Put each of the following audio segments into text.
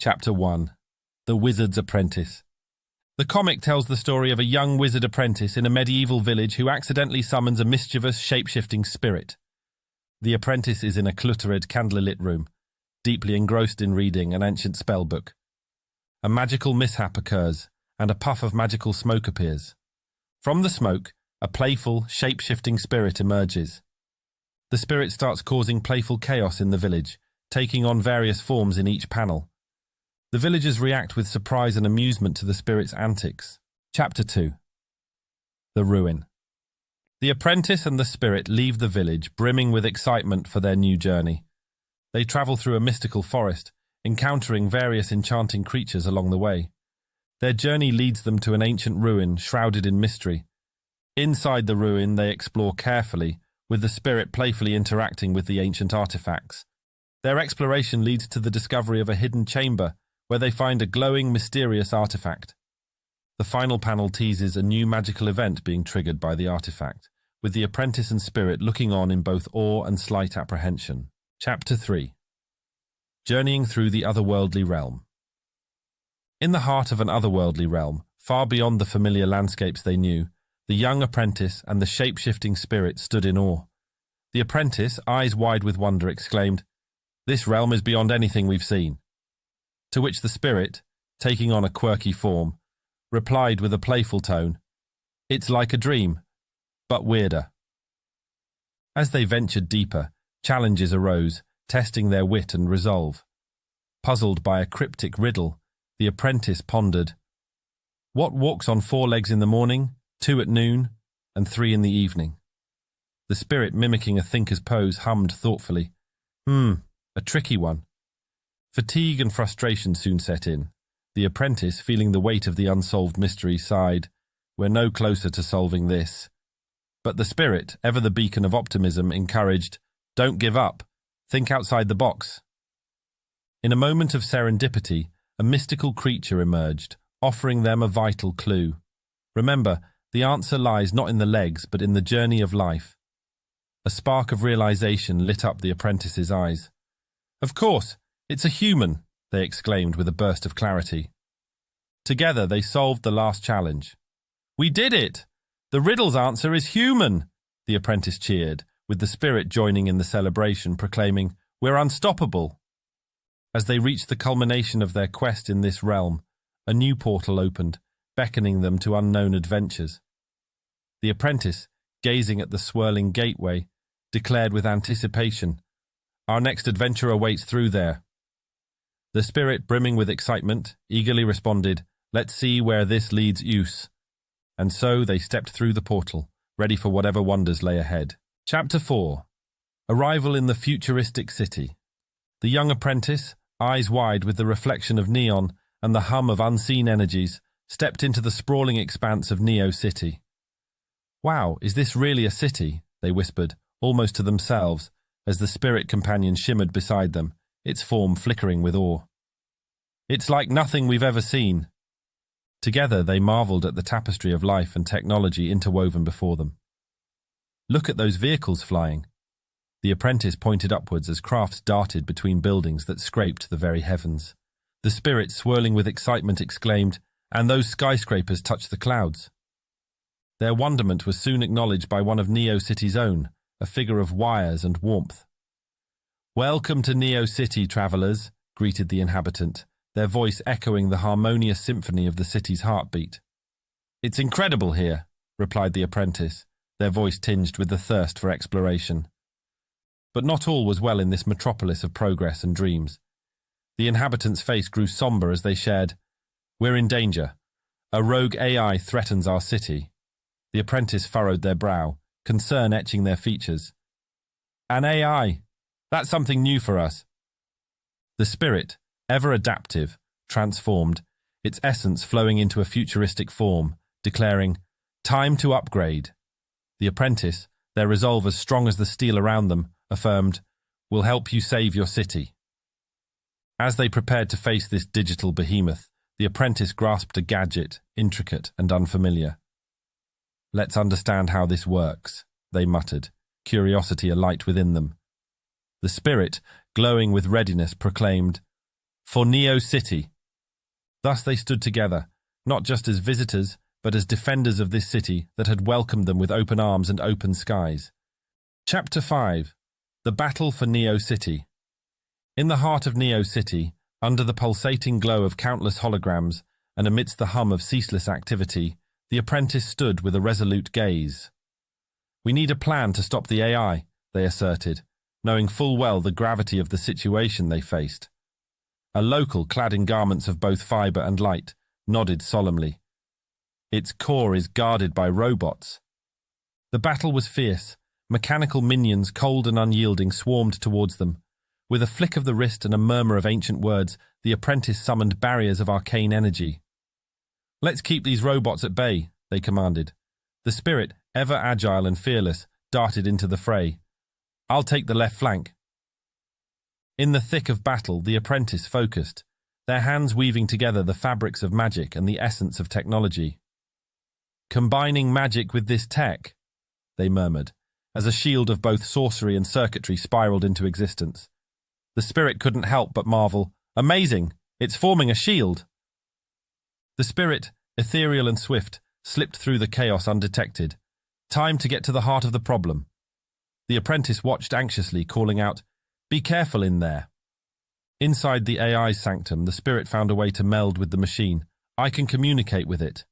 Chapter 1. The Wizard's Apprentice. The comic tells the story of a young wizard apprentice in a medieval village who accidentally summons a mischievous, shape-shifting spirit. The apprentice is in a cluttered, candlelit room, deeply engrossed in reading an ancient spell book. A magical mishap occurs, and a puff of magical smoke appears. From the smoke, a playful, shape-shifting spirit emerges. The spirit starts causing playful chaos in the village, taking on various forms in each panel. The villagers react with surprise and amusement to the spirit's antics. Chapter 2. The Ruin. The apprentice and the spirit leave the village, brimming with excitement for their new journey. They travel through a mystical forest, encountering various enchanting creatures along the way. Their journey leads them to an ancient ruin shrouded in mystery. Inside the ruin, they explore carefully, with the spirit playfully interacting with the ancient artifacts. Their exploration leads to the discovery of a hidden chamber, where they find a glowing, mysterious artifact. The final panel teases a new magical event being triggered by the artifact, with the apprentice and spirit looking on in both awe and slight apprehension. Chapter 3. Journeying through the otherworldly realm. In the heart of an otherworldly realm, far beyond the familiar landscapes they knew, the young apprentice and the shape-shifting spirit stood in awe. The apprentice, eyes wide with wonder, exclaimed, "This realm is beyond anything we've seen." To which the spirit, taking on a quirky form, replied with a playful tone, "It's like a dream, but weirder." As they ventured deeper, challenges arose, testing their wit and resolve. Puzzled by a cryptic riddle, the apprentice pondered, "What walks on 4 legs in the morning, 2 at noon, and 3 in the evening?" The spirit, mimicking a thinker's pose, hummed thoughtfully, A tricky one." Fatigue and frustration soon set in. The apprentice, feeling the weight of the unsolved mystery, sighed, "We're no closer to solving this." But the spirit, ever the beacon of optimism, encouraged, "Don't give up. Think outside the box." In a moment of serendipity, a mystical creature emerged, offering them a vital clue. Remember, the answer lies not in the legs, but in the journey of life. A spark of realization lit up the apprentice's eyes. "Of course! It's a human," they exclaimed with a burst of clarity. Together they solved the last challenge. "We did it! The riddle's answer is human!" the apprentice cheered, with the spirit joining in the celebration, proclaiming, "We're unstoppable!" As they reached the culmination of their quest in this realm, a new portal opened, beckoning them to unknown adventures. The apprentice, gazing at the swirling gateway, declared with anticipation, "Our next adventure awaits through there." The spirit, brimming with excitement, eagerly responded, "Let's see where this leads us." And so they stepped through the portal, ready for whatever wonders lay ahead. Chapter 4. Arrival in the futuristic city. The young apprentice, eyes wide with the reflection of neon and the hum of unseen energies, stepped into the sprawling expanse of Neo City. "Wow, is this really a city?" they whispered, almost to themselves, as the spirit companion shimmered beside them, its form flickering with awe. "It's like nothing we've ever seen." Together they marveled at the tapestry of life and technology interwoven before them. "Look at those vehicles flying." The apprentice pointed upwards as crafts darted between buildings that scraped the very heavens. The spirit, swirling with excitement, exclaimed, "And those skyscrapers touch the clouds." Their wonderment was soon acknowledged by one of Neo City's own, a figure of wires and warmth. "Welcome to Neo City, travelers," greeted the inhabitant, their voice echoing the harmonious symphony of the city's heartbeat. "It's incredible here," replied the apprentice, their voice tinged with the thirst for exploration. But not all was well in this metropolis of progress and dreams. The inhabitant's face grew somber as they shared, "We're in danger. A rogue AI threatens our city." The apprentice furrowed their brow, concern etching their features. "An AI? That's something new for us." The spirit, ever adaptive, transformed, its essence flowing into a futuristic form, declaring, "Time to upgrade." The apprentice, their resolve as strong as the steel around them, affirmed, "We'll help you save your city." As they prepared to face this digital behemoth, the apprentice grasped a gadget, intricate and unfamiliar. "Let's understand how this works," they muttered, curiosity alight within them. The spirit, glowing with readiness, proclaimed, for Neo City. Thus they stood together, not just as visitors, but as defenders of this city that had welcomed them with open arms and open skies. Chapter 5. The Battle for Neo City. In the heart of Neo City, under the pulsating glow of countless holograms and amidst the hum of ceaseless activity, the apprentice stood with a resolute gaze. "We need a plan to stop the AI," they asserted, knowing full well the gravity of the situation they faced. A local, clad in garments of both fibre and light, nodded solemnly. "Its core is guarded by robots." The battle was fierce. Mechanical minions, cold and unyielding, swarmed towards them. With a flick of the wrist and a murmur of ancient words, the apprentice summoned barriers of arcane energy. "Let's keep these robots at bay," they commanded. The spirit, ever agile and fearless, darted into the fray. "I'll take the left flank." In the thick of battle, the apprentice focused, their hands weaving together the fabrics of magic and the essence of technology. "Combining magic with this tech," they murmured, as a shield of both sorcery and circuitry spiraled into existence. The spirit couldn't help but marvel. "Amazing! It's forming a shield!" The spirit, ethereal and swift, slipped through the chaos undetected. Time to get to the heart of the problem. The apprentice watched anxiously, calling out, "Be careful in there." Inside the AI's sanctum, the spirit found a way to meld with the machine. "I can communicate with it."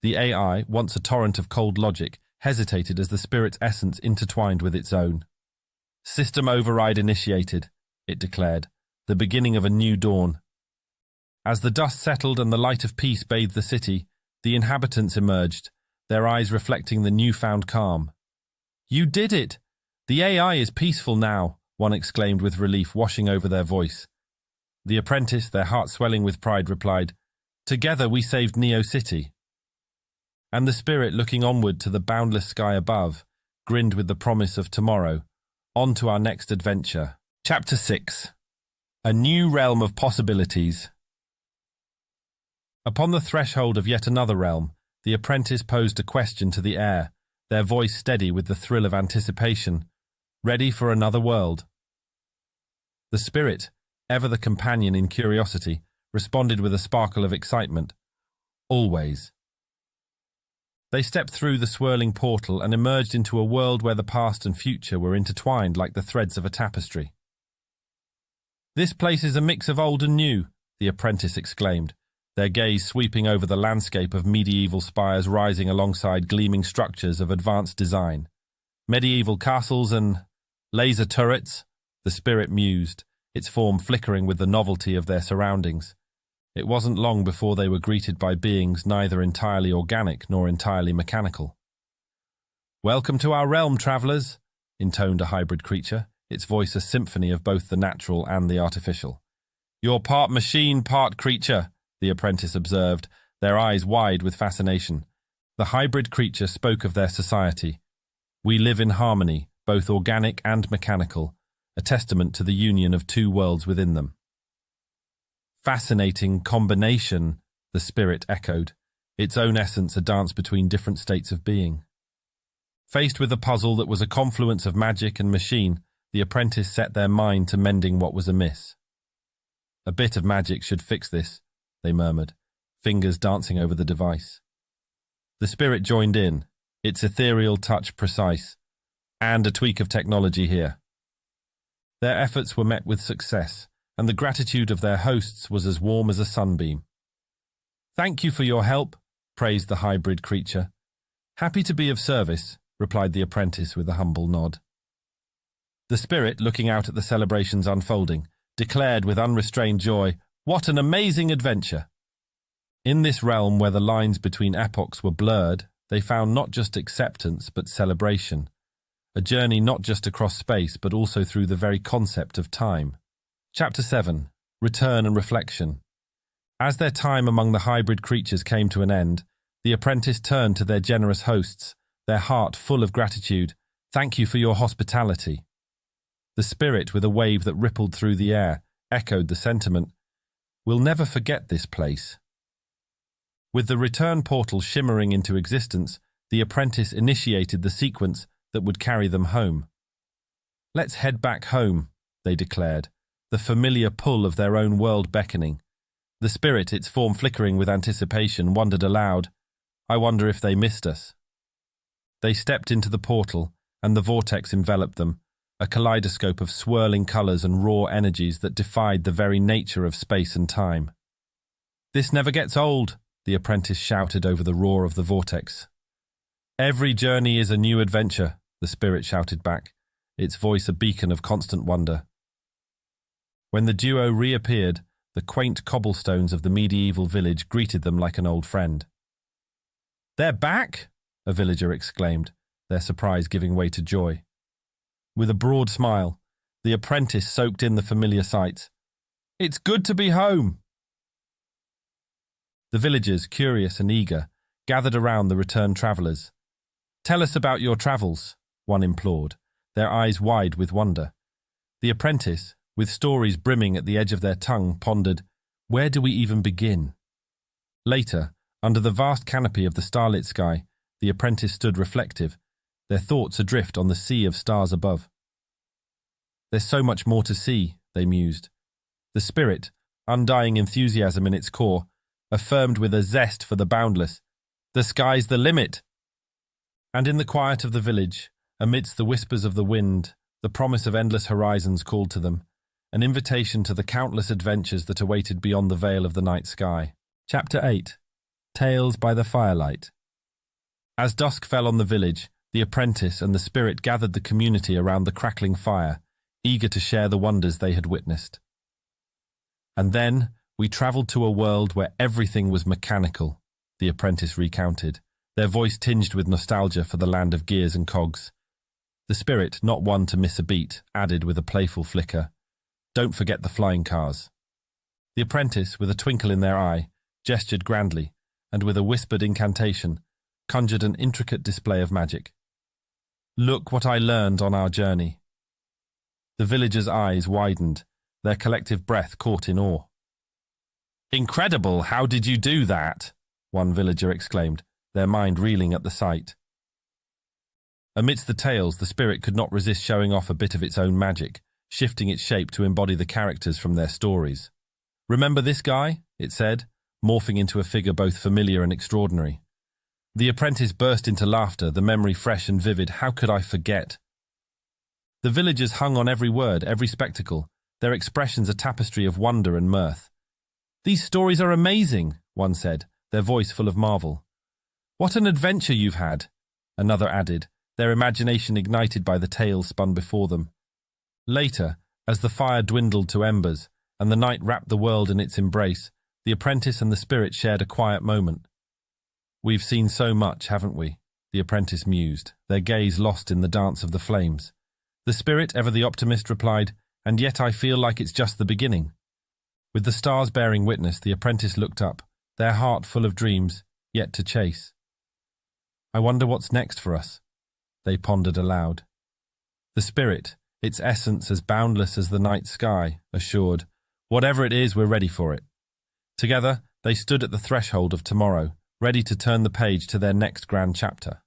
The AI, once a torrent of cold logic, hesitated as the spirit's essence intertwined with its own. "System override initiated," it declared, "the beginning of a new dawn." As the dust settled and the light of peace bathed the city, the inhabitants emerged, their eyes reflecting the newfound calm. "You did it! The AI is peaceful now," one exclaimed with relief washing over their voice. The apprentice, their heart swelling with pride, replied, "Together we saved Neo City." And the spirit, looking onward to the boundless sky above, grinned with the promise of tomorrow. On to our next adventure. Chapter 6. A New Realm of Possibilities. Upon the threshold of yet another realm, the apprentice posed a question to the air, their voice steady with the thrill of anticipation. "Ready for another world?" The spirit, ever the companion in curiosity, responded with a sparkle of excitement. "Always." They stepped through the swirling portal and emerged into a world where the past and future were intertwined like the threads of a tapestry. "This place is a mix of old and new," the apprentice exclaimed, their gaze sweeping over the landscape of medieval spires rising alongside gleaming structures of advanced design. "Medieval castles and laser turrets," the spirit mused, its form flickering with the novelty of their surroundings. It wasn't long before they were greeted by beings neither entirely organic nor entirely mechanical. "Welcome to our realm, travelers," intoned a hybrid creature, its voice a symphony of both the natural and the artificial. "You're part machine, part creature," the apprentice observed, their eyes wide with fascination. The hybrid creature spoke of their society. "We live in harmony, both organic and mechanical, a testament to the union of two worlds within them." "Fascinating combination," the spirit echoed, its own essence a dance between different states of being. Faced with a puzzle that was a confluence of magic and machine, the apprentice set their mind to mending what was amiss. "A bit of magic should fix this," they murmured, fingers dancing over the device. The spirit joined in, its ethereal touch precise, "and a tweak of technology here." Their efforts were met with success, and the gratitude of their hosts was as warm as a sunbeam. "Thank you for your help," praised the hybrid creature. "Happy to be of service," replied the apprentice with a humble nod. The spirit, looking out at the celebrations unfolding, declared with unrestrained joy, "What an amazing adventure!" In this realm where the lines between epochs were blurred, they found not just acceptance but celebration, a journey not just across space but also through the very concept of time. Chapter 7. Return and Reflection. As their time among the hybrid creatures came to an end, the apprentice turned to their generous hosts, their heart full of gratitude. "Thank you for your hospitality." The spirit, with a wave that rippled through the air, echoed the sentiment. "We'll never forget this place." With the return portal shimmering into existence, the apprentice initiated the sequence that would carry them home. "Let's head back home," they declared, the familiar pull of their own world beckoning. The spirit, its form flickering with anticipation, wondered aloud, "I wonder if they missed us." They stepped into the portal, and the vortex enveloped them, a kaleidoscope of swirling colours and raw energies that defied the very nature of space and time. "This never gets old," the apprentice shouted over the roar of the vortex. "Every journey is a new adventure," the spirit shouted back, its voice a beacon of constant wonder. When the duo reappeared, the quaint cobblestones of the medieval village greeted them like an old friend. "They're back!" a villager exclaimed, their surprise giving way to joy. With a broad smile, the apprentice soaked in the familiar sights. "It's good to be home!" The villagers, curious and eager, gathered around the returned travellers. "Tell us about your travels," one implored, their eyes wide with wonder. The apprentice, with stories brimming at the edge of their tongue, pondered, "Where do we even begin?" Later, under the vast canopy of the starlit sky, the apprentice stood reflective, their thoughts adrift on the sea of stars above. "There's so much more to see," they mused. The spirit, undying enthusiasm in its core, affirmed with a zest for the boundless, "The sky's the limit!" And in the quiet of the village, amidst the whispers of the wind, the promise of endless horizons called to them, an invitation to the countless adventures that awaited beyond the veil of the night sky. Chapter 8. Tales by the Firelight. As dusk fell on the village, the apprentice and the spirit gathered the community around the crackling fire, eager to share the wonders they had witnessed. "And then we travelled to a world where everything was mechanical," the apprentice recounted, their voice tinged with nostalgia for the land of gears and cogs. The spirit, not one to miss a beat, added with a playful flicker, "Don't forget the flying cars." The apprentice, with a twinkle in their eye, gestured grandly, and with a whispered incantation, conjured an intricate display of magic. "Look what I learned on our journey." The villagers' eyes widened, their collective breath caught in awe. "Incredible! How did you do that?" one villager exclaimed, their mind reeling at the sight. Amidst the tales, the spirit could not resist showing off a bit of its own magic, shifting its shape to embody the characters from their stories. "Remember this guy?" it said, morphing into a figure both familiar and extraordinary. The apprentice burst into laughter, the memory fresh and vivid. "How could I forget?" The villagers hung on every word, every spectacle, their expressions a tapestry of wonder and mirth. "These stories are amazing," one said, their voice full of marvel. "What an adventure you've had," another added, their imagination ignited by the tales spun before them. Later, as the fire dwindled to embers and the night wrapped the world in its embrace, the apprentice and the spirit shared a quiet moment. "We've seen so much, haven't we?" the apprentice mused, their gaze lost in the dance of the flames. The spirit, ever the optimist, replied, "And yet I feel like it's just the beginning." With the stars bearing witness, the apprentice looked up, their heart full of dreams, yet to chase. "I wonder what's next for us," they pondered aloud. The spirit, its essence as boundless as the night sky, assured, "Whatever it is, we're ready for it." Together, they stood at the threshold of tomorrow, ready to turn the page to their next grand chapter.